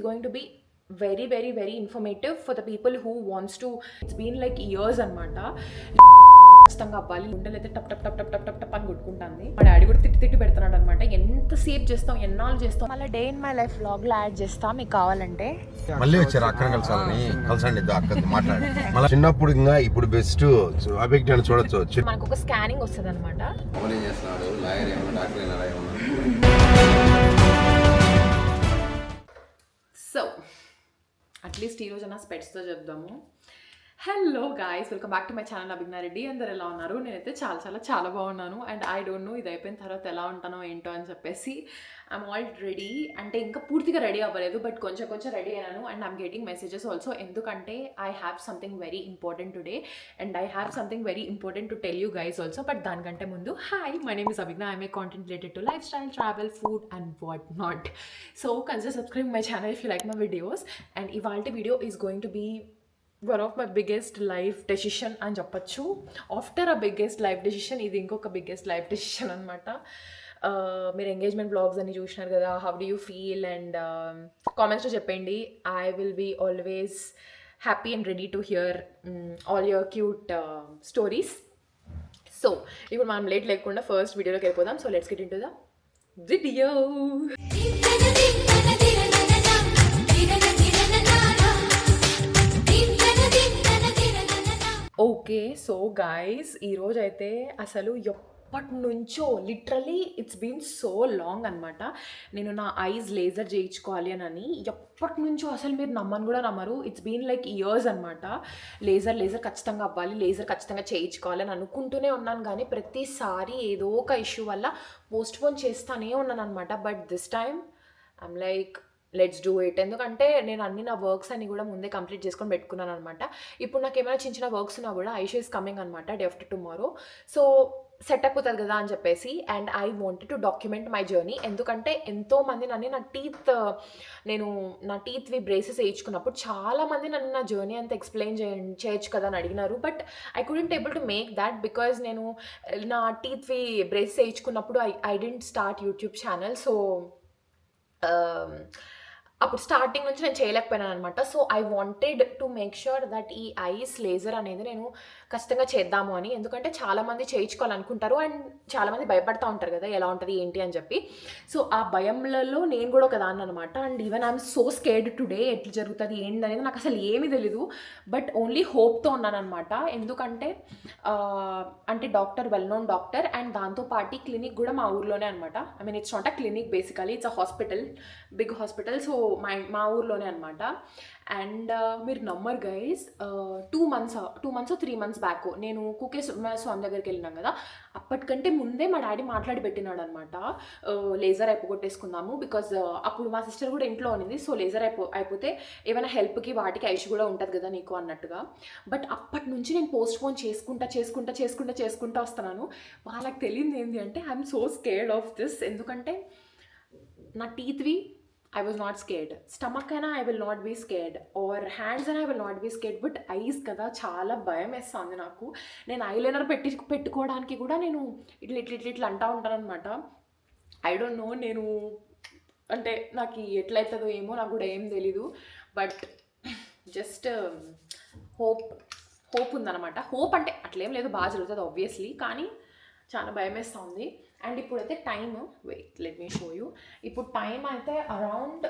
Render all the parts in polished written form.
going to be very, very, very informative for the people who wants to. It's been like years అనమాట. ఖచ్చితంగా అవ్వాలి. గుండెలు అయితే టప్ టప్ టప్ టప్ టప్ టప్ టప్ అని కొట్టుకుంటుంది. మా డాడీ కూడా తిట్టి తిట్టి పెడుతున్నాడు అనమాట. ఎంతసేపు చేస్తాం, ఎన్నాళ్ళు చేస్తాం. మళ్ళీ డే ఇన్ మై లైఫ్ వ్లాగ్లో యాడ్ చేస్తాం మీకు కావాలంటే. మళ్ళీ వచ్చారు అక్కడ కలిసాలని కలిసండి అక్కడ మాట్లాడి మళ్ళీ చిన్నప్పుడు ఇంకా ఇప్పుడు బెస్ట్ అబెక్ట్ అని చూడొచ్చు. మనకు ఒక స్కానింగ్ వస్తుంది అనమాట. సో అట్లీస్ట్ ఈరోజు నా స్పెట్స్తో చెప్దాము. Hello guys, welcome back to my channel Abhijna Reddy. అందరు ఎలా ఉన్నారు? నేనైతే చాలా బాగున్నాను. అండ్ ఐ డోంట్ నో ఇది అయిపోయిన తర్వాత ఎలా ఉంటానో ఏంటో అని చెప్పేసి ఐఎమ్ ఆల్ రెడీ. అంటే ఇంకా పూర్తిగా రెడీ అవ్వలేదు, బట్ కొంచెం రెడీ అయ్యాను. And I'm getting messages also, ఎందుకంటే I have something very important today and I have something very important to tell you guys also. But దానికంటే ముందు, hi, my name is Abhijna. I'm a content related to lifestyle, travel, food and what not. So consider subscribe my channel if you like my videos. And ఇవాల్టి video is going to be one of my biggest life decision అని చెప్పచ్చు. After a biggest life decision ఇది ఇంకొక biggest life decision అనమాట. మీరు engagement blogs అన్ని చూసినారు కదా, how do you feel and కామెంట్స్లో చెప్పండి. I will be always happy and ready to hear all your cute stories. So ఇప్పుడు మనం లేట్ లేకుండా ఫస్ట్ వీడియోలోకి వెళ్ళిపోదాం. So let's get into the video. Okay, so guys, ఈరోజు అయితే అసలు ఎప్పటి నుంచో literally it's been so long అనమాట. నేను నా ఐస్ లేజర్ చేయించుకోవాలి అని ఎప్పటి నుంచో, అసలు మీరు నమ్మను కూడా నమ్మరు, ఇట్స్ బీన్ లైక్ ఇయర్స్ అనమాట. లేజర్ ఖచ్చితంగా అవ్వాలి, లేజర్ ఖచ్చితంగా చేయించుకోవాలి అని అనుకుంటూనే ఉన్నాను. కానీ ప్రతిసారి ఏదో ఒక ఇష్యూ వల్ల పోస్ట్పోన్ చేస్తానే ఉన్నాను అనమాట. But this time I'm like let's do it. ఎందుకంటే నేను అన్ని నా వర్క్స్ అన్ని కూడా ముందే కంప్లీట్ చేసుకొని పెట్టుకున్నాను అనమాట. ఇప్పుడు నాకు ఏమైనా చిన్న వర్క్స్ ఉన్నా కూడా ఐషూ ఇస్ కమింగ్ అనమాట day after tomorrow. So set అయిపోతుంది కదా అని చెప్పేసి, and I wanted to document my journey. ఎందుకంటే ఎంతోమంది నన్ను నా టీత్వి బ్రేసెస్ వేయించుకున్నప్పుడు చాలామంది నన్ను నా జర్నీ అంతా ఎక్స్ప్లెయిన్ చేయొచ్చు కదా అని అడిగినారు. But I couldn't able to make that because నేను నా టీత్వి బ్రేసెస్ వేయించుకున్నప్పుడు I didn't start YouTube channel. So అప్పుడు స్టార్టింగ్ నుంచి నేను చేయలేకపోయినాను అనమాట. So I wanted to make sure that ఈ ఐస్ లేజర్ అనేది నేను ఖచ్చితంగా చేద్దాము అని. ఎందుకంటే చాలామంది చేయించుకోవాలనుకుంటారు అండ్ చాలామంది భయపడుతూ ఉంటారు కదా ఎలా ఉంటుంది ఏంటి అని చెప్పి. సో ఆ భయంలలో నేను కూడా ఒక దాన్ని అనమాట. And even I'm so scared today, ఎట్లా జరుగుతుంది ఏంటి అనేది నాకు అసలు ఏమీ తెలీదు. బట్ ఓన్లీ హోప్తో ఉన్నాను అనమాట. ఎందుకంటే అంటే doctor, well known doctor, and దాంతోపాటు క్లినిక్ కూడా మా ఊర్లోనే అనమాట. I mean it's not a clinic, basically it's a hospital, big hospital. So మా ఊర్లోనే అనమాట. అండ్ మీరు నమ్మరు గైస్, 2 months 3 months బ్యాక్ నేను కుకే స్వామి దగ్గరికి వెళ్ళినాం కదా, అప్పటికంటే ముందే మా డాడీ మాట్లాడి పెట్టినాడు అనమాట, లేజర్ అయిపోగొట్టేసుకుందాము. బికాజ్ అప్పుడు మా సిస్టర్ కూడా ఇంట్లో ఉన్నింది. సో లేజర్ అయిపోతే ఏమైనా హెల్ప్కి వాటికి ఐషు కూడా ఉంటుంది కదా నీకు అన్నట్టుగా. బట్ అప్పటి నుంచి నేను పోస్ట్పోన్ చేసుకుంటా వస్తున్నాను. వాళ్ళకి తెలియదు ఏంటి అంటే I'm so scared of this. ఎందుకంటే నా టీత్వి I was not scared. Stomach అయినా I will not be scared, or hands అయినా I will not be scared. But ice కదా చాలా భయం వేస్తుంది నాకు. నేను ఐలైనర్ పెట్టుకోవడానికి కూడా నేను ఇట్లా అంటూ ఉంటాను అనమాట. ఐ డోంట్ నో, నేను అంటే నాకు ఎట్లయితుందో ఏమో నాకు కూడా ఏం తెలీదు. బట్ జస్ట్ హోప్ ఉందన్నమాట. హోప్ అంటే అట్లేం లేదు, బాగా జరుగుతుంది ఆబ్వియస్లీ, కానీ చాలా భయం వేస్తుంది. అండ్ ఇప్పుడైతే time, wait let me show you. ఇప్పుడు టైం అయితే అరౌండ్,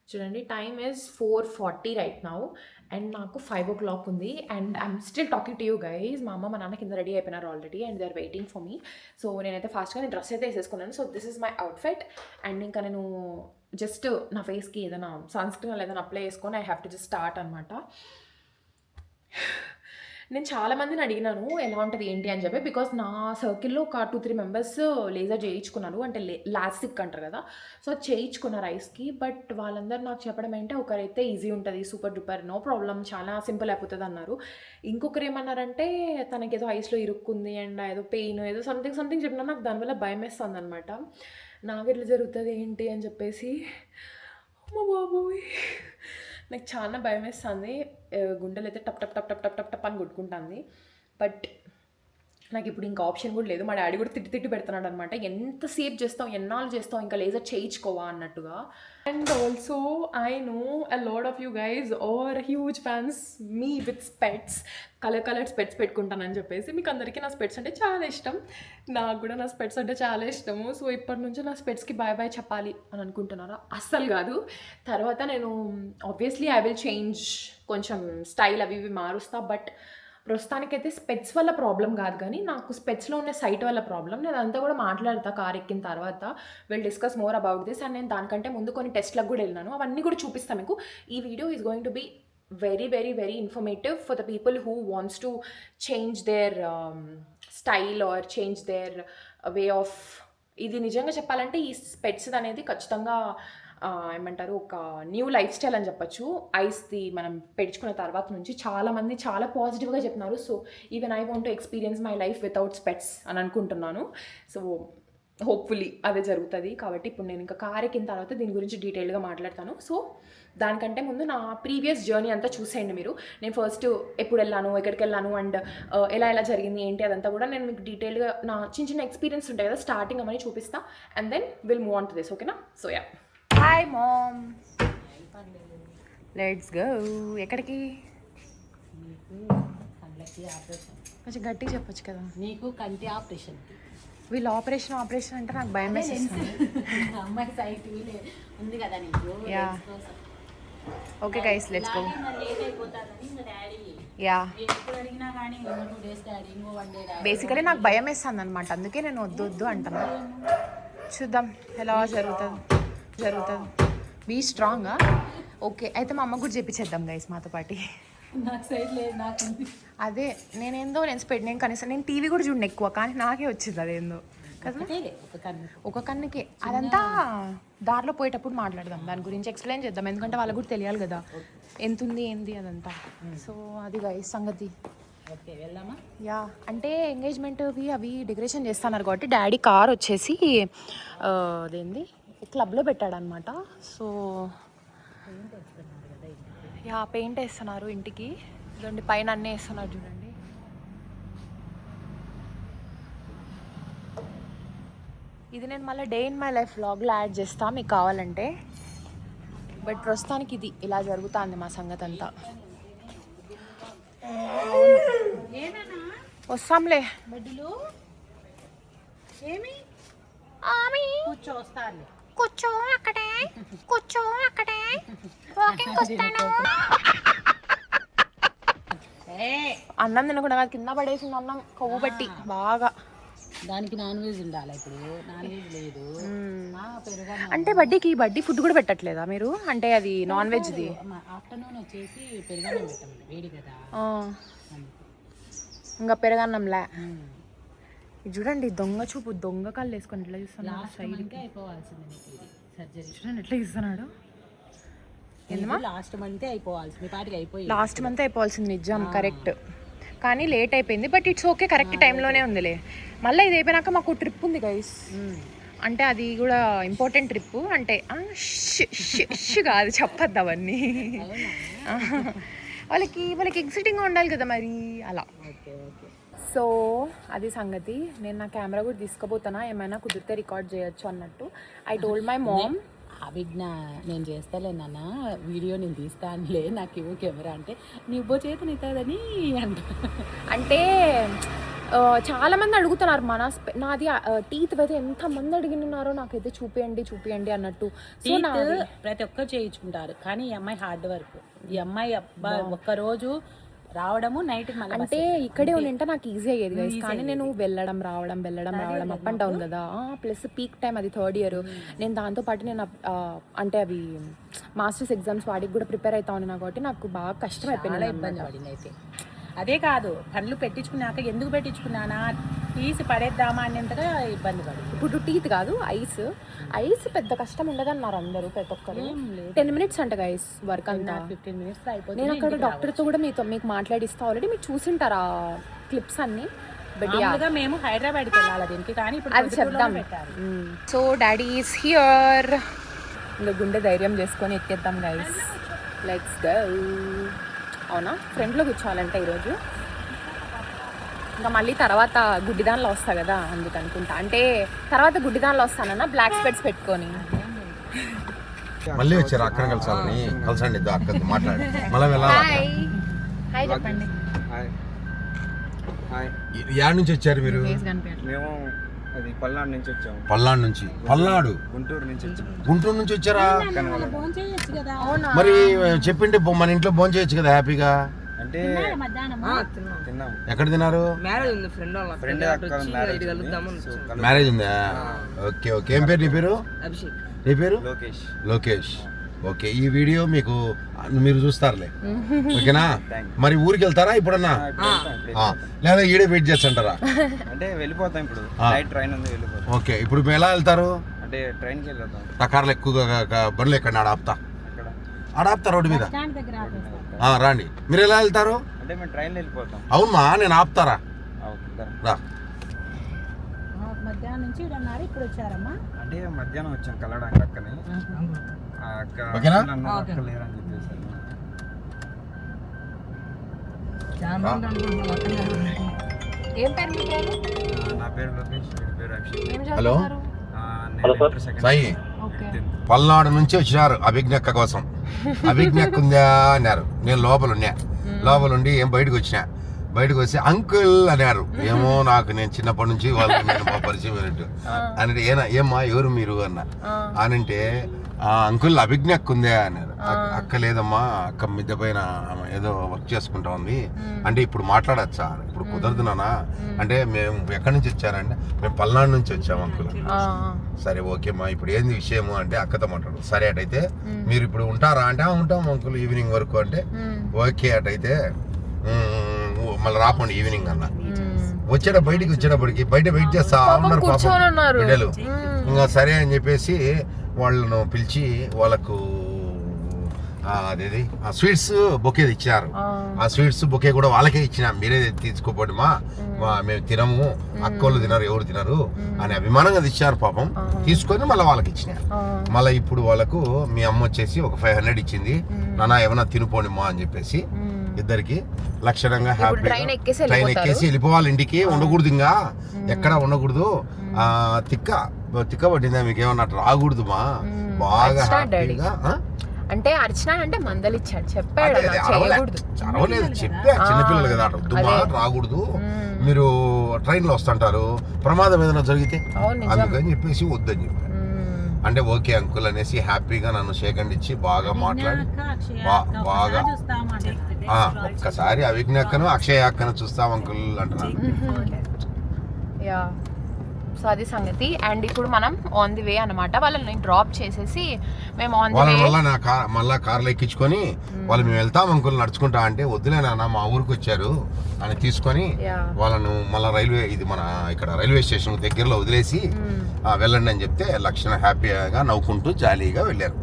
చూడండి, time is 4:40 right now. And నాకు 5 o'clock ఉంది. And I'm still talking to you guys. మా అమ్మ మా నాన్న కింద రెడీ అయిపోయినారు already and they are waiting for me. So నేనైతే ఫాస్ట్గా నేను డ్రెస్ అయితే వేసేసుకున్నాను. So this is my outfit. And ఇంకా నేను జస్ట్ నా ఫేస్కి ఏదైనా సన్ స్క్రీన్ ఏదైనా అప్లై చేసుకొని I have to just start అనమాట. నేను చాలామందిని అడిగినాను ఎలా ఉంటుంది ఏంటి అని చెప్పి, బికాస్ నా సర్కిల్లో ఒక 2-3 members లేజర్ చేయించుకున్నారు, అంటే లాస్టిక్ అంటారు కదా. సో చేయించుకున్నారు ఐస్కి. బట్ వాళ్ళందరూ నాకు చెప్పడం ఏంటంటే, ఒకరైతే ఈజీ ఉంటుంది, సూపర్ డూపర్, నో ప్రాబ్లం, చాలా సింపుల్ అయిపోతుంది అన్నారు. ఇంకొకరు ఏమన్నారంటే తనకి ఏదో ఐస్లో ఇరుక్కుంది అండ్ ఏదో పెయిన్ ఏదో సంథింగ్ చెప్పినా నాకు దానివల్ల భయం వేస్తుంది అనమాట. నాకు ఎట్లా జరుగుతుంది ఏంటి అని చెప్పేసి, అమ్మ బాబోయ్, నాకు చాలా భయం వేస్తుంది. గుండెలు అయితే టప్ టప్ టప్ టప్ టప్ టప్ టప్ అని కొట్టుకుంటుంది. బట్ నాకు ఇప్పుడు ఇంకా ఆప్షన్ కూడా లేదు. మా డాడీ కూడా తిట్టి పెడుతున్నాడు అనమాట, ఎంతసేపు చేస్తావు, ఎన్నాళ్ళు చేస్తావు, ఇంకా లేజర్ చేయించుకోవా అన్నట్టుగా. And also I know a lot of you guys are huge fans me with specs, colour specs పెట్టుకుంటానని చెప్పేసి. మీకు అందరికీ నా స్పెట్స్ అంటే చాలా ఇష్టం, నాకు కూడా నా స్పెట్స్ అంటే చాలా ఇష్టము. సో ఇప్పటి నుంచి నా స్పెట్స్కి బాయ్ చెప్పాలి అని అనుకుంటున్నారా? అస్సలు కాదు. తర్వాత నేను ఆబ్వియస్లీ ఐ విల్ చేంజ్, కొంచెం స్టైల్ అవి ఇవి మారుస్తా. బట్ ప్రస్తుతానికైతే స్పెట్స్ వల్ల ప్రాబ్లం కాదు, కానీ నాకు స్పెట్స్లో ఉన్న సైట్ వల్ల ప్రాబ్లం. నేను అదంతా కూడా మాట్లాడతా కార్ ఎక్కిన తర్వాత. Will discuss more about this. And నేను దానికంటే ముందు కొన్ని టెస్ట్లకు కూడా వెళ్ళినాను, అవన్నీ కూడా చూపిస్తాను మీకు. ఈ video is going to be very informative for the people who wants to change their style or change their way of. ఇది నిజంగా చెప్పాలంటే ఈ స్పెట్స్ అనేది ఖచ్చితంగా ఏమంటారు, ఒక న్యూ లైఫ్ స్టైల్ అని చెప్పచ్చు. ఐస్ది మనం పెట్టుకున్న తర్వాత నుంచి చాలామంది చాలా పాజిటివ్గా చెప్తున్నారు. So even I want to experience my life without specs అని అనుకుంటున్నాను. సో హోప్ఫుల్లీ అదే జరుగుతుంది. కాబట్టి ఇప్పుడు నేను ఇంకా కార్ ఎక్కిన తర్వాత దీని గురించి డీటెయిల్గా మాట్లాడతాను. సో దానికంటే ముందు నా ప్రీవియస్ జర్నీ అంతా చూసేయండి మీరు. నేను ఫస్ట్ ఎప్పుడు వెళ్ళాను, ఎక్కడికి వెళ్ళాను, అండ్ ఎలా జరిగింది ఏంటి అదంతా కూడా నేను మీకు డీటెయిల్గా నా చిన్న ఎక్స్పీరియన్స్ ఉంటాయి కదా స్టార్టింగ్ అవన్నీ చూపిస్తా. And then will move on to this, ఓకేనా? So yeah, hi mom, let's go. ఎక్కడికి? కొంచెం గట్టిగా చెప్పొచ్చు కదా. నీకు కంటి ఆపరేషన్. వీళ్ళు ఆపరేషన్ అంటే నాకు భయం వేసేస్తుంది. అమ్మాయి సైట్ ఉంది కదా నీకు. Yeah, okay guys, let's go. Late అయిపోతాదని ఇంకా డాడీ యా, ఎప్పుడు అడిగినా కానీ 2 days డాడీ, ఇంకో 1 day డాడీ. బేసికలీ నాకు భయం వేస్తుంది అనమాట, అందుకే నేను వద్దు అంటాను. చూద్దాం ఎలా జరుగుతుంది. బీ స్ట్రాంగా. ఓకే, అయితే మా అమ్మ కూడా చెప్పించేద్దాం గైస్ మాతో పాటు. నాకు సైడ్ లేదు, నాకు అదే నేను స్పెడ్, నేను కనీసం నేను టీవీ కూడా చూడండి ఎక్కువ, కానీ నాకే వచ్చింది అదేందో కదా. ఒక కన్నుకే. అదంతా దారిలో పోయేటప్పుడు మాట్లాడదాం, దాని గురించి ఎక్స్ప్లెయిన్ చేద్దాం, ఎందుకంటే వాళ్ళకు కూడా తెలియాలి కదా ఎంత ఉంది ఏంది అదంతా. సో అది గైస్ సంగతి. ఓకే, వెళ్దామా? యా, అంటే ఎంగేజ్మెంట్వి అవి డెకరేషన్ చేస్తున్నారు కాబట్టి డాడీ కార్ వచ్చేసి అదేంది క్లబ్లో పెట్టాడనమాట. సో యా, పెయింట్ వేస్తున్నారు ఇంటికి. ఇదండి పైన అన్నీ వేస్తున్నారు చూడండి. ఇది నేను మళ్ళీ డే ఇన్ మై లైఫ్ వ్లాగ్లో యాడ్ చేస్తా మీకు కావాలంటే. బట్ ప్రస్తుతానికి ఇది ఇలా జరుగుతుంది మా సంగతి అంతా. వస్తాంలే. బడ్డీలు ఏమి కూర్చో అక్కడే వాకింగ్ వస్తాను. అన్నం తినకుండా కాదు, కింద పడేసింది అన్నం కొవ్వు బట్టి బాగా. దానికి నాన్ వెజ్ ఉండాలి, ఇప్పుడు నాన్ వెజ్ లేదు. అంటే బడ్డీ ఫుడ్ కూడా పెట్టట్లేదా మీరు? అంటే అది నాన్ వెజ్ది. ఆఫ్టర్నూన్ వచ్చేసి పెరుగన్నం పెట్టాము, వేడి కదా. ఇంకా పెరగన్నంలే. చూడండి దొంగ చూపు, దొంగ కళ్ళు వేసుకొని ఎట్లా చూస్తున్నాడు. చూడండి ఎట్లా చూస్తున్నాడు. లాస్ట్ మంత్ అయిపోవాల్సింది, లాస్ట్ మంత్ అయిపోవాల్సింది నిజం, కరెక్ట్. కానీ లేట్ అయిపోయింది, బట్ ఇట్స్ ఓకే, కరెక్ట్ టైంలోనే ఉందిలే. మళ్ళీ ఇది అయిపోయినాక మాకు ట్రిప్ ఉంది గైస్. అంటే అది కూడా ఇంపార్టెంట్ ట్రిప్. అంటే కాదు, చెప్పద్దు అవన్నీ. వాళ్ళకి ఎక్సైటింగ్గా ఉండాలి కదా మరి, అలా. సో అది సంగతి. నేను నా కెమెరా కూడా తీసుకుపోతానా, ఏమైనా కుదిరితే రికార్డ్ చేయొచ్చు అన్నట్టు. ఐ టోల్డ్ మై మామ్, అభిజ్ఞ నేను చేస్తాలే నాన్న, వీడియో నేను తీస్తానులే, నాకు ఇవ్వు కెమెరా అంటే, నీవు చేతి నీతదని అంట. అంటే చాలామంది అడుగుతున్నారు నాది టీత్ అయితే ఎంతమంది అడిగినారో నాకైతే చూపియండి అన్నట్టు. సో ప్రతి ఒక్కరు చేయించుకుంటారు, కానీ ఈ అమ్మాయి హార్డ్ వర్క్. ఈ అమ్మాయి ఒక్కరోజు రావడము, నైట్ అంటే ఇక్కడే ఉంటే నాకు ఈజీ అయ్యేది గైస్. కానీ నేను వెళ్ళడం రావడం అప్ అండ్ డౌన్ కదా. ప్లస్ పీక్ టైం అది 3rd year. నేను దాంతోపాటు నేను అంటే అవి మాస్టర్స్ ఎగ్జామ్స్ వాడికి కూడా ప్రిపేర్ అవుతా ఉన్నాను కాబట్టి నాకు బాగా కష్టం అయిపోయింది, ఇబ్బంది పడింది. అయితే అదే కాదు, పనులు పెట్టించుకున్నాక ఎందుకు పెట్టించుకున్నానా, తీసి పడేద్దామా అనేంతగా ఇబ్బంది పడి. ఇప్పుడు టీత్ కాదు, ఐస్ పెద్ద కష్టం ఉండదన్నారు అందరూ, ప్రతి ఒక్కరు. 10 minutes అంట గైస్ వర్క్ అంతా. 15 minutes అయిపోతుంది. నేను అక్కడ డాక్టర్తో కూడా మీకు మాట్లాడిస్తా, ఆల్రెడీ మీరు చూసింటారా క్లిప్స్ అన్ని. బట్ మేము హైదరాబాద్కి వెళ్ళాలి దీనికి, కానీ ఇప్పుడు అది చెప్దాం. So daddy is here. ఇంకా గుండె ధైర్యం చేసుకొని ఎక్కేద్దాం గైస్, లెట్స్ గో. అవునా, ఫ్రంట్లో కూర్చోవాలంటే ఈరోజు. ఇంకా మళ్ళీ తర్వాత గుడ్డిదానిలో వస్తా కదా అందుకు అనుకుంటా. అంటే తర్వాత గుడ్డిదానిలో వస్తానన్నా బ్లాక్ స్పెట్స్ పెట్టుకొని. మళ్ళీ వచ్చారు అక్కని కలసాలని. కలసండి ఇద్దరు అక్కతో మాట్లాడి మళ్ళీ వెళ్ళాలి. హాయ్ హాయ్ చెప్పండి. యాడ్ నుంచి వచ్చారు మీరు? మేము అది పల్నాడు నుంచి వచ్చాము. పల్నాడు నుంచి? పల్నాడు గుంటూరు నుంచి వచ్చాము. గుంటూరు నుంచి వచ్చారా? అవునా? మరి చెప్పింటే మన ఇంట్లో భోజనం చేయొచ్చు కదా హ్యాపీగా. అంటే తిన్నాము. ఎక్కడ తిన్నారు? ఫ్రెండ్ మ్యారేజ్ ఉందా? Okay okay. ఏం పేరు నీ పేరు? నీ పేరు? లోకేష్. లోకేష్. ఓకే. ఈ వీడియో మీకు మీరు చూస్తారులే, ఓకేనా? మరి ఊరికి వెళ్తారా ఇప్పుడన్నా లేదా ఈడే వెయిట్ చేస్తుంటారా? అంటే వెళ్ళిపోతాం ఇప్పుడు. నైట్ ట్రైన్ ఉంది, వెళ్ళిపోతాం. ఓకే. ఇప్పుడు మేము ఎలా వెళ్తారు? అంటే ట్రైన్కి వెళ్ళిపోతాం. నా కార్లు ఎక్కువగా బండ్లు ఎక్కడ ఆడాపుతా అక్కడ ఆడాపుతా రోడ్డు మీద రాండి. మీరు ఎలా వెళ్తారు? అంటే మేము ట్రైన్లో వెళ్ళిపోతాం. అవునమ్మా, నేను ఆపుతారా? రా. మధ్యాహ్నం నుంచి ఇప్పుడు వచ్చారమ్మా. అంటే మధ్యాహ్నం వచ్చాం కలవడానికి అక్కని. ఓకేనా? అక్క లేరని చెప్పేసి ఏం పేరు మీ పేరు? నా పేరు లోకేష్, వీడి పేరు అభిషేక్. ఏం హలో. చదువుతున్నారు? సాయి ఓకే. పల్నాడు నుంచి వచ్చినారు అభిజ్ఞక్క కోసం. అభిజ్ఞక్క ఉందా అన్నారు. నేను లోపల ఉన్నా. లోపల ఉండి ఏం బయటకు వచ్చినా. బయటకు వచ్చి అంకుల్ అన్నారు. ఏమో నాకు నేను చిన్నప్పటి నుంచి వాళ్ళకి నేను మా పరిచయం అయినట్టు అంటే ఏమ్మా ఎవరు మీరు అన్న అనంటే అంకుల్ అభిజ్ఞక్క ఉందే అన్నారు. అక్క లేదమ్మా, అక్క మిద్దె పైన ఏదో వర్క్ చేసుకుంటా ఉంది అంటే ఇప్పుడు మాట్లాడచ్చా? ఇప్పుడు కుదరదు నానా అంటే మేము ఎక్కడి నుంచి వచ్చారంటే మేము పల్నాడు నుంచి వచ్చాము అంకుల్. సరే ఓకేమ్మా ఇప్పుడు ఏంది విషయము అంటే అక్కతో మాట్లాడు. సరే అటైతే మీరు ఇప్పుడు ఉంటారా అంటే ఉంటాం అంకుల్ ఈవినింగ్ వరకు అంటే ఓకే అటైతే మళ్ళీ రాపండి ఈవినింగ్ అన్న. బయటికి వచ్చేటప్పటికి బయట వెయిట్ చేస్తా ఉన్నారు పాపం బిడ్డలు. ఇంకా సరే అని చెప్పేసి వాళ్ళను పిలిచి వాళ్ళకు అదేది ఆ స్వీట్స్ బొకే ఇచ్చినారు. ఆ స్వీట్స్ బొకే కూడా వాళ్ళకే ఇచ్చినా. మీరే తీసుకోపోండి మా మేము తినము, అక్కోళ్ళు తినరు, ఎవరు తినరు అని అభిమానంగా ఇచ్చారు పాపం. తీసుకొని మళ్ళీ వాళ్ళకి ఇచ్చినారు. మళ్ళీ ఇప్పుడు వాళ్ళకు మీ అమ్మ వచ్చేసి ఒక 500 ఇచ్చింది. నాన్న ఏమన్నా తినిపోండి మా అని చెప్పేసి ఇద్దరికి లక్షణంగా హ్యాపీగా ట్రైన్ ఎక్కేసి వెళ్ళిపోవాలి ఇంటికి. ఉండకూడదు ఇంకా ఎక్కడ ఉండకూడదు. తిక్క పట్టిందా మీకు ఏమన్నా రాకూడదు మా బాగా హ్యాపీగా. అంటే అర్చన అంటే మందలిచ్చాడు, చెప్పాడు చదవలేదు, చెప్పా చిన్నపిల్లలు కదా వద్దుమా రాకూడదు, మీరు ట్రైన్ లో వస్తుంటారు, ప్రమాదం ఏదైనా జరిగితే అందుకని చెప్పేసి వద్దని చెప్పారు. అంటే ఓకే అంకుల్ అనేసి హ్యాపీగా నన్ను షేకండ్ ఇచ్చి బాగా మాట్లాడి బాగా ఒక్కసారి అవిజ్ఞక్కను అక్షయ అక్కను చూస్తాం అంకుల్ అంటున్నాను. సో అది సంగతి. అండ్ ఇప్పుడు మనం ఆన్ ది వే అనమాట. వాళ్ళని డ్రాప్ చేసేసి మేము ఆన్ ది వే మళ్ళా కార్లో ఎక్కించుకొని వాళ్ళు మేము వెళ్తాం అంకుల్ నడుచుకుంటా అంటే వద్దులే నాన్న మా ఊరికి వచ్చారు అని తీసుకొని వాళ్ళను మళ్ళీ మన ఇక్కడ రైల్వే స్టేషన్ దగ్గరలో వదిలేసి వెళ్ళండి అని చెప్తే లక్షణ హ్యాపీగా నవ్వుకుంటూ జాలీగా వెళ్ళారు.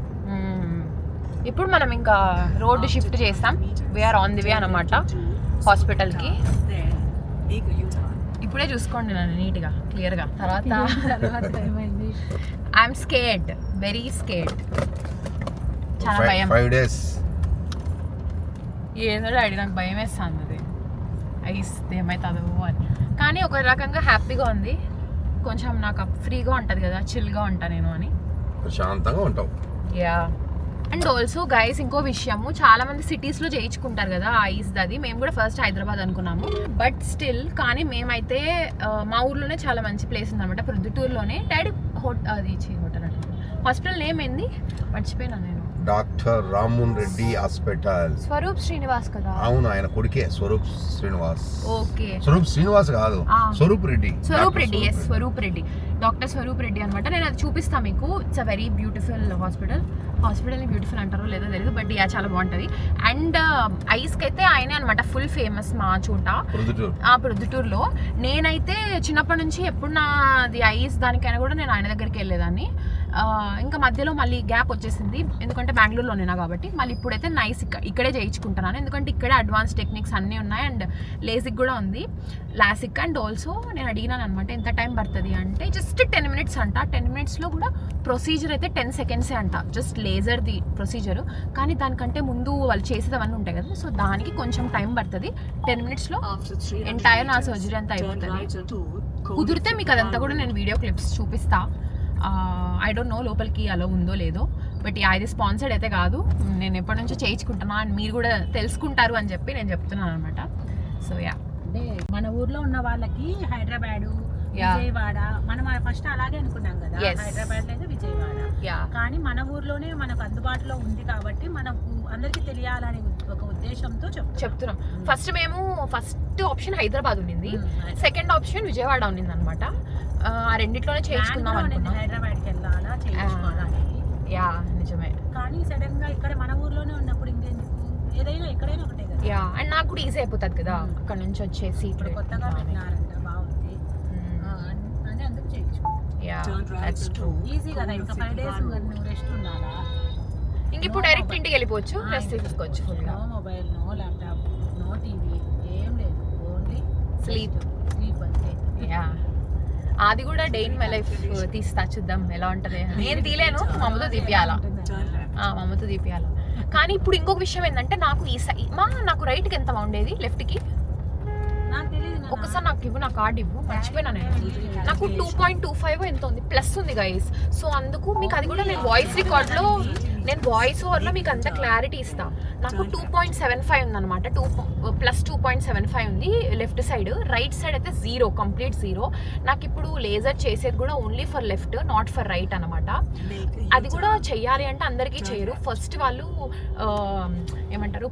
ఇప్పుడు మనం ఇంకా రోడ్డు షిఫ్ట్ చేస్తాం. వీఆర్ ఆన్ ది వే అనమాట హాస్పిటల్కి. ఇప్పుడే చూసుకోండి నన్ను నీట్గా క్లియర్గా. తర్వాత ఐఎమ్ స్కేర్డ్, వెరీ స్కేర్డ్. చాలా భయం. 5 days ఏందో డాడీ నాకు భయం వేస్తుంది అది ఐస్ ఏమవుతుందో అని. కానీ ఒక రకంగా హ్యాపీగా ఉంది. కొంచెం నాకు ఫ్రీగా ఉంటుంది కదా, చిల్గా ఉంటా నేను అని. ప్రశాంతంగా ఉంటావు. యా. అండ్ ఆల్సో గైస్ ఇంకో విషయము, చాలా మంది సిటీస్లో చేయించుకుంటారు కదా ఐస్ అది. మేము కూడా ఫస్ట్ హైదరాబాద్ అనుకున్నాము, బట్ స్టిల్ కానీ మేమైతే మా ఊర్లోనే చాలా మంచి ప్లేస్ ఉందన్నమాట, ప్రొద్దుటూరులోనే. డాడీ అది హోటల్ అంటే హాస్పిటల్ నేమ్ ఏంది మర్చిపోయినా నేను. Doctor Raman Reddy hospital. స్వరూప్ శ్రీనివాస్ కదా? అవును, ఆయన కొడుకే స్వరూప్ శ్రీనివాస్. ఓకే, స్వరూప్ శ్రీనివాస్ కాదు, స్వరూప్ రెడ్డి. స్వరూప్ రెడ్డి, ఎస్ స్వరూప్ రెడ్డి, డాక్టర్ స్వరూప్ రెడ్డి అనమాట. నేను అది చూపిస్తాను మీకు. ఇట్స్ అ వెరీ బ్యూటిఫుల్ హాస్పిటల్ని బ్యూటిఫుల్ అంటారో లేదో తెలియదు, బట్ యా చాలా బాగుంటుంది. అండ్ ఐస్కి అయితే ఆయనే అనమాట ఫుల్ ఫేమస్ మా చోట, ప్రొద్దుటూరులో. నేనైతే చిన్నప్పటి నుంచి ఎప్పుడు నాది ఐస్ దానికైనా కూడా నేను ఆయన దగ్గరికి వెళ్ళేదాన్ని. ఇంకా మధ్యలో మళ్ళీ గ్యాప్ వచ్చేసింది, ఎందుకంటే బెంగళూరులో ఉన్నా కాబట్టి. మళ్ళీ ఇప్పుడైతే నైస్ ఇక్కడే చేయించుకుంటున్నాను, ఎందుకంటే ఇక్కడే అడ్వాన్స్ టెక్నిక్స్ అన్నీ ఉన్నాయి. అండ్ లేసిక్ కూడా ఉంది, లాసిక్. అండ్ ఆల్సో నేను అడిగినాను అనమాట ఎంత టైం పడుతుంది అంటే జస్ట్ 10 minutes అంట. 10 minutesలో కూడా ప్రొసీజర్ అయితే 10 seconds అంట, జస్ట్ లేజర్ది ప్రొసీజర్. కానీ దానికంటే ముందు వాళ్ళు చేసేదవన్నీ ఉంటాయి కదా, సో దానికి కొంచెం టైం పడుతుంది. 10 minutesలో ఎంటైర్ నా సర్జరీ అంతా అయిపోతుంది. కుదిరితే మీకు అదంతా కూడా నేను వీడియో క్లిప్స్ చూపిస్తా. ఐ డోంట్ నో లోపలికి అలా ఉందో లేదో, బట్ ఇది స్పాన్సర్డ్ అయితే కాదు, నేను ఎప్పటి నుంచో చేయించుకుంటున్నా అండ్ మీరు కూడా తెలుసుకుంటారు అని చెప్పి నేను చెప్తున్నాను అనమాట. సో యా, అంటే మన ఊర్లో ఉన్న వాళ్ళకి హైదరాబాద్, విజయవాడ, మనం ఫస్ట్ అలాగే అనుకున్నాం కదా, హైదరాబాద్ లేదా విజయవాడ. కానీ మన ఊర్లోనే మనకు అందుబాటులో ఉంది కాబట్టి మనకు అందరికి తెలియాలని ఒక ఉద్దేశంతో చెప్తున్నాం. ఫస్ట్ ఆప్షన్ హైదరాబాద్ ఉన్నింది, సెకండ్ ఆప్షన్ విజయవాడ ఉన్నింది అనమాట. ఆ రెండిట్లోనే చేయించుకుందాం అనుకున్నాం. హైదరాబాద్కి వెళ్ళాలా చేయించుకోవాలనేది. యా నిజమే. కానీ సడన్ గా ఇక్కడ మన ఊర్లోనే ఉన్నప్పుడు ఇంకెందుకు, ఏదైనా ఎక్కడైనా ఒకటే కదా. యా, అండ్ నాకు కూడా ఈజీ అయిపోతుంది కదా అక్కడ నుంచి వచ్చేసి. ఇప్పుడు కొత్తగా పెట్టినారంట, బాగుంది అని అందుకు చేయించుకుంటాం. ఈజీ కదా, ఇంకా 5 days నువ్వు రెస్ట్ ఉండాలా. ఇంక ఇప్పుడు డైరెక్ట్ ఇంటికి వెళ్ళిపోవచ్చు, రెస్ట్ తీసుకోవచ్చు ఫుల్గా. No mobile, no laptop, no TV, ఏం లేదు, ఓన్లీ స్లీప్ అంతే. యా, అది కూడా డే ఇన్ మై లైఫ్ తీస్తా, చూద్దాం ఎలా ఉంటుంది. నేను తీలేను, మమ్మతో తీపియాలా, మమ్మతో తీపియాలా. కానీ ఇప్పుడు ఇంకొక విషయం ఏంటంటే నాకు నాకు రైట్కి ఎంత ఉండేది, లెఫ్ట్కి ఒకసారి నాకు ఇవ్వు, నా కార్డ్ ఇవ్వు, మర్చిపోయినా నేను. నాకు 2.25 ఎంత ఉంది, ప్లస్ ఉంది గైస్. సో అందుకు మీకు అది కూడా నేను వాయిస్ రికార్డ్లో, నేను వాయిస్ ఓవర్లో మీకు అంత క్లారిటీ ఇస్తా. నాకు 2.75 ఉందన్నమాట, ప్లస్ 2.75 ఉంది లెఫ్ట్ సైడ్. రైట్ సైడ్ అయితే 0, కంప్లీట్ 0. నాకు ఇప్పుడు లేజర్ చేసేది కూడా only for left, not for right అనమాట. అది కూడా చెయ్యాలి అంటే అందరికీ చేయరు. ఫస్ట్ వాళ్ళు ఏమంటారు,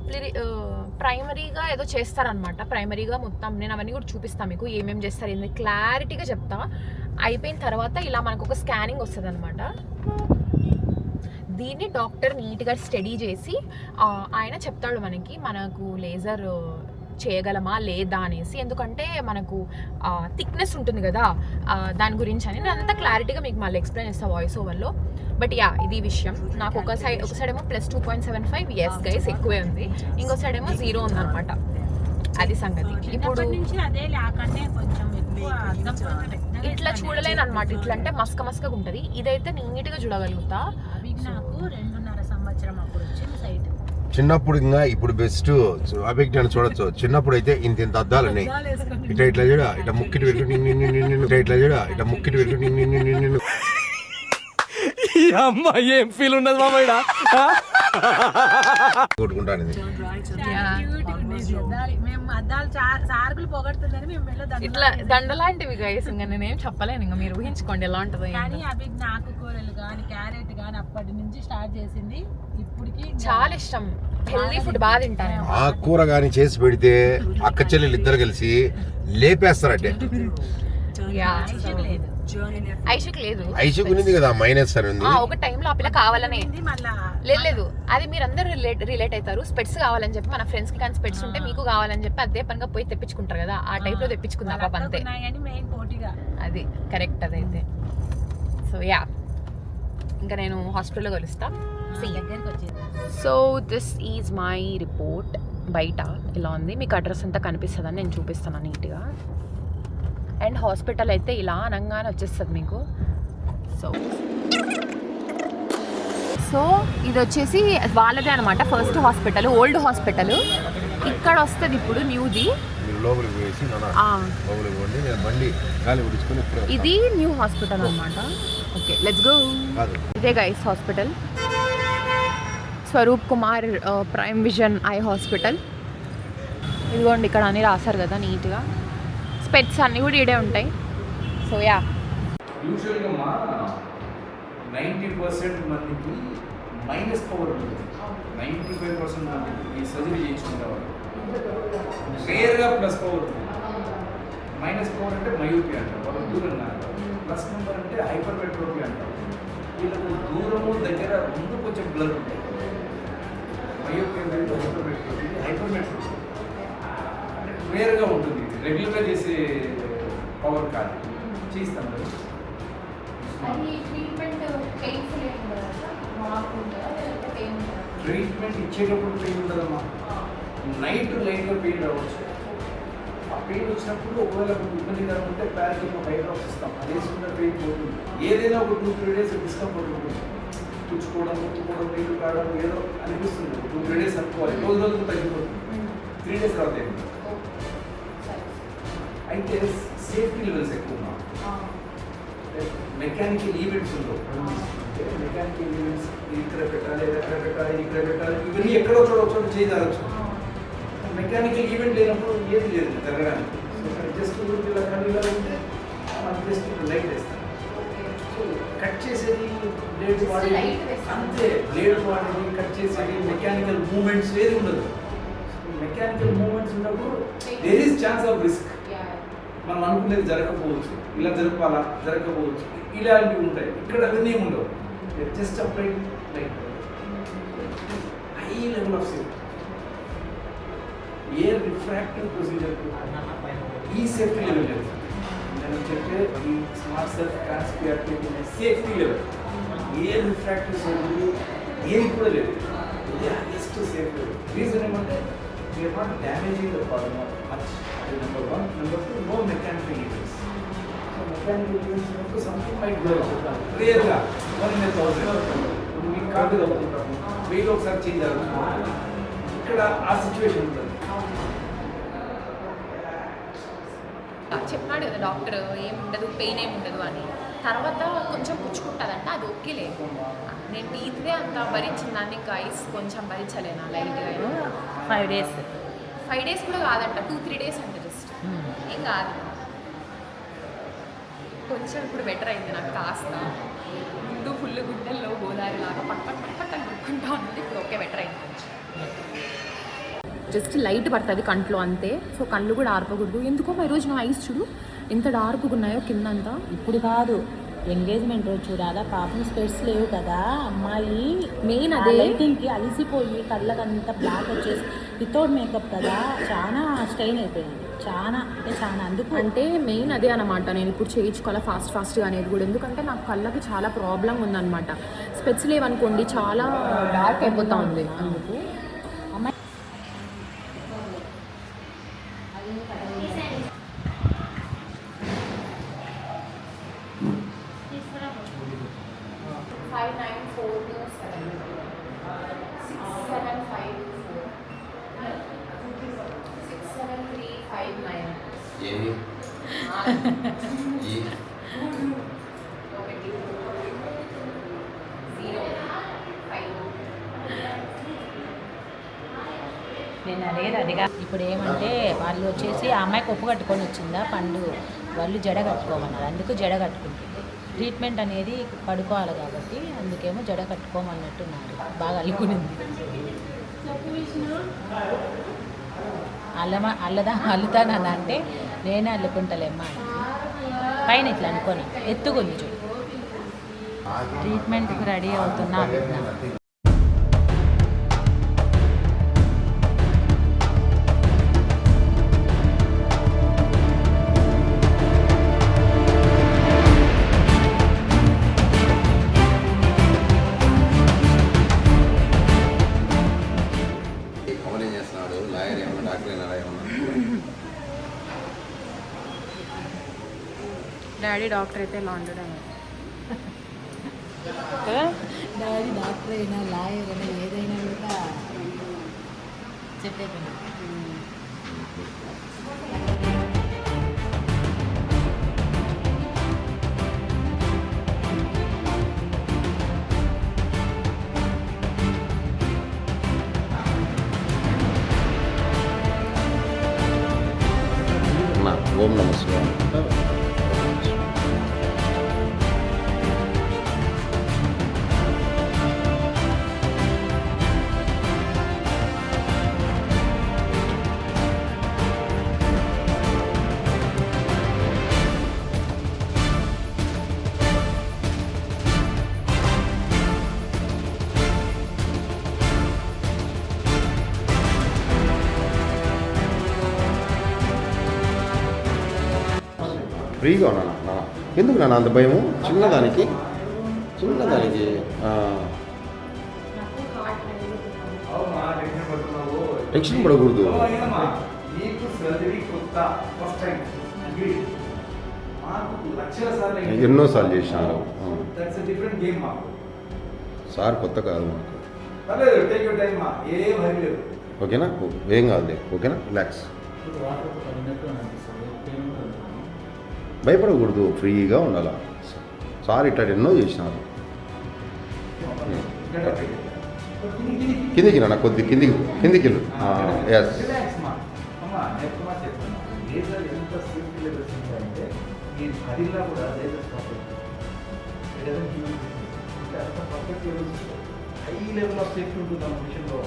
ప్రైమరీగా ఏదో చేస్తారనమాట. ప్రైమరీగా మొత్తం నేను అవన్నీ కూడా చూపిస్తాను మీకు, ఏమేమి చేస్తారు ఏంది క్లారిటీగా చెప్తా. అయిపోయిన తర్వాత ఇలా మనకు ఒక స్కానింగ్ వస్తుంది అనమాట. దీన్ని డాక్టర్ నీట్గా స్టడీ చేసి ఆయన చెప్తాడు మనకు లేజర్ చేయగలమా లేదా అనేసి. ఎందుకంటే మనకు థిక్నెస్ ఉంటుంది కదా దాని గురించి అని. నేను అంతా క్లారిటీగా మీకు మళ్ళీ ఎక్స్ప్లెయిన్ చేస్తాను వాయిస్ ఓవర్లో. బట్ యా, ఇది విషయం. నాకు ఒక సైడ్ ఏమో ప్లస్ 2.75, ఎస్ గైస్ ఎక్కువే ఉంది. ఇంకో సైడ్ ఏమో 0 ఉందన్నమాట. అది సంగతి. ఇప్పుడు అదే లేకంటే కొంచెం ఇట్లా చూడలేను అనమాట, ఇట్లా అంటే మస్కగా ఉంటుంది. ఇదైతే నీట్గా చూడగలుగుతా. నాకు 2.5 సంవత్సరం అప్పుడు వచ్చింది సైట్. చిన్నప్పుడు ఇంకా ఇప్పుడు బెస్ట్ అభిజ్ఞానం చూడొచ్చు. చిన్నప్పుడు అయితే ఇంత అద్దాలు ఉన్నాయి, ఇట్లా చూడ, ఇట్లా ముక్కిటి పెట్టు ఇట్లా చూడ, ఇట్లా ముక్కిటి పెట్టు. అమ్మా ఏం ఫీల్ ఉన్నది మామయ్య కొట్టుకుంటాను. ఇట్లా దండలాంటివి గైస్, ఇంకా నేనేం చెప్పలేను, ఇంకా మీరు ఊహించుకోండి ఎలా ఉంటుందో. కానీ అవి ఆకుకూరలు కానీ క్యారెట్ కానీ అప్పటి నుంచి స్టార్ట్ చేసింది, ఇప్పటికి చాలా ఇష్టం. హెల్దీ ఫుడ్ బాగా తింటాను. ఆకుకూర కానీ చేసి పెడితే అక్క చెల్లెలు ఇద్దరు కలిసి లేపేస్తారంటే. ఐషుక్ లేదు, ఐషుక్ ఉంది కదా మైనస్ అని ఉంది. ఒక టైంలో ఆ పిల్ల కావాలనే లేదు, అది మీరు అందరూ రిలేట్ అవుతారు. స్పెట్స్ కావాలని చెప్పి మన ఫ్రెండ్స్ కి కానీ స్పెట్స్ ఉంటే మీకు కావాలని చెప్పి అదే పనిగా పోయి తెప్పించుకుంటారు కదా, ఆ టైప్ లో తెప్పించుకుందాం పాప అంతే. అది కరెక్ట్ అదైతే. సో యా, ఇంకా నేను హాస్పిటల్లో కలుస్తా. So this is my report. బయట ఇలా ఉంది, మీకు అడ్రస్ అంతా కనిపిస్తుందని నేను చూపిస్తాను నీట్గా. అండ్ హాస్పిటల్ అయితే ఇలా అనగానే వచ్చేస్తుంది మీకు. సో ఇది వచ్చేసి వాళ్ళదే అనమాట, ఫస్ట్ హాస్పిటల్, ఓల్డ్ హాస్పిటల్. ఇక్కడ వస్తుంది ఇప్పుడు న్యూది. ఇది న్యూ హాస్పిటల్ అనమాట. Okay, let's go. ఇదే guys hospital, Swaroop Kumar Prime Vision eye hospital. ఇదిగోండి, ఇక్కడ అన్నీ రాశారు కదా నీట్గా. స్పెట్స్ అన్నీ కూడా ఈడే ఉంటాయి. సో యా, యూజువల్గా మా 90% మందికి మైనస్ పవర్ ఉంటుంది, 95% మందికి ఈ సర్జరీ చేయించుకుంటారు. రేర్గా ప్లస్ పవర్ ఉంటుంది. మైనస్ పవర్ అంటే మయోపి అంటారు, వాళ్ళు దూరంగా అంటారు. ప్లస్ నెంబర్ అంటే హైపర్ మెట్రోపి అంటారు. వీళ్ళకు దూరము దగ్గర ముందు కొంచెం బ్లర్ ఉంటాయి. మయోపి అంటే హైపర్ మెట్రోపి. హైపర్ మెట్రోపి రేర్గా ఉంటుంది, రెగ్యులర్గా చేసే పవర్ కాదు. చేయిస్తాం కదా. ట్రీట్మెంట్ పెయిన్ఫుల్ మాకు ఉంటుందా లేదంటే పెయిన్ ఉంటుందా? ట్రీట్మెంట్ ఇచ్చేటప్పుడు పెయిన్ ఉండదమ్మా, నైట్ లైట్గా పెయిన్ రావచ్చు. ఆ పెయిన్ వచ్చినప్పుడు ఒకవేళ ఇబ్బందికరం ఉంటే ప్యారకింగ్ హైడ్రాప్స్ ఇస్తాం, అది వేసుకున్న పెయిన్ పోతుంది. ఏదైనా ఒక 2-3 డేస్ డిస్కంఫర్ట్ ఉంటుంది, తుచ్చుకోవడం ముట్టుకోవడం నీళ్ళు కావడం ఏదో అనిపిస్తుంది. 2-3 డేస్ అనుకోవాలి, రోజు తగ్గిపోతుంది. 3 డేస్ తర్వాత అయితే సేఫ్టీ లెవెల్స్ ఎక్కువ ఉన్నాం. మెకానికల్ ఈవెంట్స్ ఉండవు. మెకానికల్ ఈవెంట్స్ ఇక్కడ పెట్టాలి, ఎక్కడ పెట్టాలి, ఇక్కడ పెట్టాలి, ఇవన్నీ ఎక్కడో చోట చేయగలచ్చు. మెకానికల్ ఈవెంట్ లేనప్పుడు ఏది లేదు జరగడానికి. జస్ట్ ఇలా కానీ ఇలా ఉంటే జస్ట్ లైట్ వేస్తాను. సో కట్ చేసేది బ్లేడ్ వాడేది అంతే, బ్లేడ్ వాడేది కట్ చేసేది మెకానికల్ మూమెంట్స్ ఏది ఉండదు. మెకానికల్ మూమెంట్స్ ఉన్నప్పుడు there is chance of risk. మనం అనుకునేది జరగకపోవచ్చు, ఇలా జరగకపోవచ్చు, ఇలాంటివి ఉంటాయి. ఇక్కడ అవన్నీ ఉండవు. Just apply light, high level of safety. ఏ రిఫ్రాక్టివ్ ప్రొసీజర్ ఈ సేఫ్టీ లెవెల్ లేదు. నేను చెప్పే ఈ smart self TransPRK safety level ఏ రిఫ్రాక్టివ్ సర్జరీ ఏది కూడా లేదు. ఇది హైయెస్ట్ సేఫ్ లెవెల్. రీజన్ ఏమంటే we're not damaging the body much. అది number 1. Number 2, no mechanical events. So mechanical events ఉన్నప్పుడు సంథింగ్ మైట్ గో క్లియర్గా 1,000 మీకు కాదు అవుతుంటాము, 1000 ఒకసారి చేంజ్ అవుతుంది. ఇక్కడ ఆ సిచ్యువేషన్ ఉంటుంది. చెప్పాడు కదా డాక్టర్ ఏముండదు, పెయిన్ ఏముండదు అని. తర్వాత కొంచెం పుచ్చుకుంటుందంట, అది ఓకేలే. నేను టీత్దే అంత భరించిందాన్ని, ఇంకా ఐస్ కొంచెం భరించలేనా లైట్గా. 5 days 5 days కూడా కాదంట, 2-3 days అంట. జస్ట్ ఏం కాదు, కొంచెం ఇప్పుడు బెటర్ అయింది నాకు కాస్త. ముందు ఫుల్ గుడ్డల్లో గోదావరి లాగా పట్ అనుకుంటా ఉంది, ఇప్పుడు ఓకే బెటర్ అయింది కొంచెం. జస్ట్ లైట్ పడుతుంది కంట్లో అంతే. సో కళ్ళు కూడా ఆర్పకూడదు. ఎందుకో మా ఈరోజు నా ఐస్ చూడు ఎంత డార్క్గా ఉన్నాయో కిందంతా. ఇప్పుడు కాదు, ఎంగేజ్మెంట్ రోజు చూడాలా, పాపం స్పెట్స్ లేవు కదా అమ్మాయి. మెయిన్ అదే లైటింగ్కి అలిసిపోయి కళ్ళకంతా బ్లాక్ వచ్చేసి వితౌట్ మేకప్ కదా, చాలా స్ట్రెయిన్ అయిపోయింది. చాలా అంటే చాలా. అందుకు అంటే మెయిన్ అదే అనమాట. నేను ఇప్పుడు చేయించుకోవాలా ఫాస్ట్గా అనేది కూడా. ఎందుకంటే నాకు కళ్ళకి చాలా ప్రాబ్లం ఉందన్నమాట. స్పెట్స్ లేవనుకోండి చాలా డార్క్ అయిపోతూ ఉంది. అందుకు అమ్మాయి 67 నేను అనేది అదిగా. ఇప్పుడు ఏమంటే వాళ్ళు వచ్చేసి ఆ అమ్మాయికి ఒప్పు కట్టుకొని వచ్చిందా పండు, వాళ్ళు జడ కట్టుకోమన్నారు. అందుకు జడ కట్టుకుంటుంది. ట్రీట్మెంట్ అనేది పడుకోవాలి కాబట్టి అందుకేమో జడ కట్టుకోమన్నట్టున్నారు. బాగా అల్లుకునింది. అల్లుతానన్న అంటే నేనే అల్లుకుంటలేమ్మా అని పైన ఇట్లా అనుకోని ఎత్తుకుంది చూడు. ట్రీట్మెంట్కి రెడీ అవుతున్నా అభిజ్ఞ. డాడీ డాక్టర్ అయితే ఇలా ఉండడం. డాడీ డాక్టర్ అయినా లాయర్ అయినా ఏదైనా కూడా సెట్ అయిపోయింది. ఓం నమః శివాయ. ఫ్రీగా ఉన్నా నాన్న. ఎందుకు నాన్న అంత భయము చిన్నదానికి? చూడడానికి నాకు హార్ట్ అనేది అవునా టెన్షన్ పడుతున్నావు టెన్షన్ పడకూడదు. అయినమ్మా నీకు సర్జరీ కొత్త ఫస్ట్ టైం మాకు లక్షల సార్లు ఎన్నోసార్లు చేసినారు. దట్స్ ఎ డిఫరెంట్ గేమ్ మాకు సార్ కొత్త కాదు మాకు. పర్లేదు టేక్ యూర్ టైం మా ఏం హరి లేదు. ఓకేనా, ఏం కాదు. ఓకేనా, రిలాక్స్. భయపడకూడదు, ఫ్రీగా ఉండాలా. సార్ ఇట్లా ఎన్నో చేసినారు. కిందికి రా, కొద్ది కిందికి వెళ్ళు. ఎస్, రిలాక్స్ మా అమ్మ నెక్స్ట్ మా చెప్తున్నా లేజర్ ఎంత సేఫ్టీ లెవెల్స్ ఉంటాయంటే మీరు హరిలా కూడా లేజర్ స్టాప్ అంత perfect levels high level of safety ఉంటుంది ఆ మిషన్లో.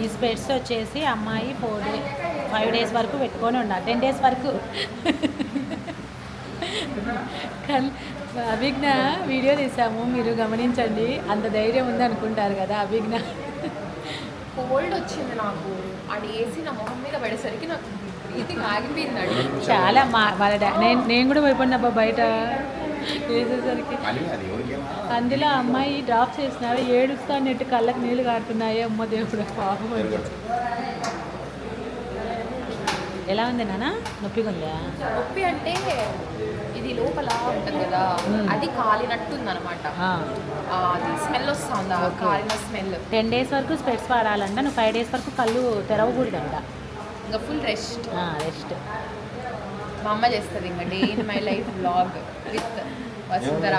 ఈ స్పెట్స్ వచ్చేసి అమ్మాయి 5 days వరకు పెట్టుకొని ఉండాలి, 10 days వరకు. అభిజ్ఞ వీడియో తీసాము, మీరు గమనించండి. అంత ధైర్యం ఉంది అనుకుంటారు కదా అభిజ్ఞ. కోల్డ్ వచ్చింది నాకు. అది వేసి నా మొహం మీద పడేసరికి నాకు బ్రీతింగ్ ఆగిపోయిందండి. చాలా నేను కూడా భయపడిన బయట వేసేసరికి. అందులో అమ్మాయి డ్రాప్ చేసినారు, ఏడుస్తా నెట్టు కళ్ళకి నీళ్ళు కారుతున్నాయి. అమ్మ దేవుడు పాపం. ఎలా ఉంది నాన్న? నొప్పిగా ఉందా? నొప్పి అంటే ఇది లోపల ఉంటుంది కదా, అది కాలినట్టుంది అనమాట. అది స్మెల్ వస్తుంది, కాలిన స్మెల్. 10 days వరకు స్పెట్స్ వాడాలంట. నువ్వు 5 days వరకు కళ్ళు తెరవకూడదంట. ఇంకా ఫుల్ రెస్ట్. రెస్ట్ మా అమ్మ చేస్తుంది ఇంకా day in my life vlog with Vasundhara.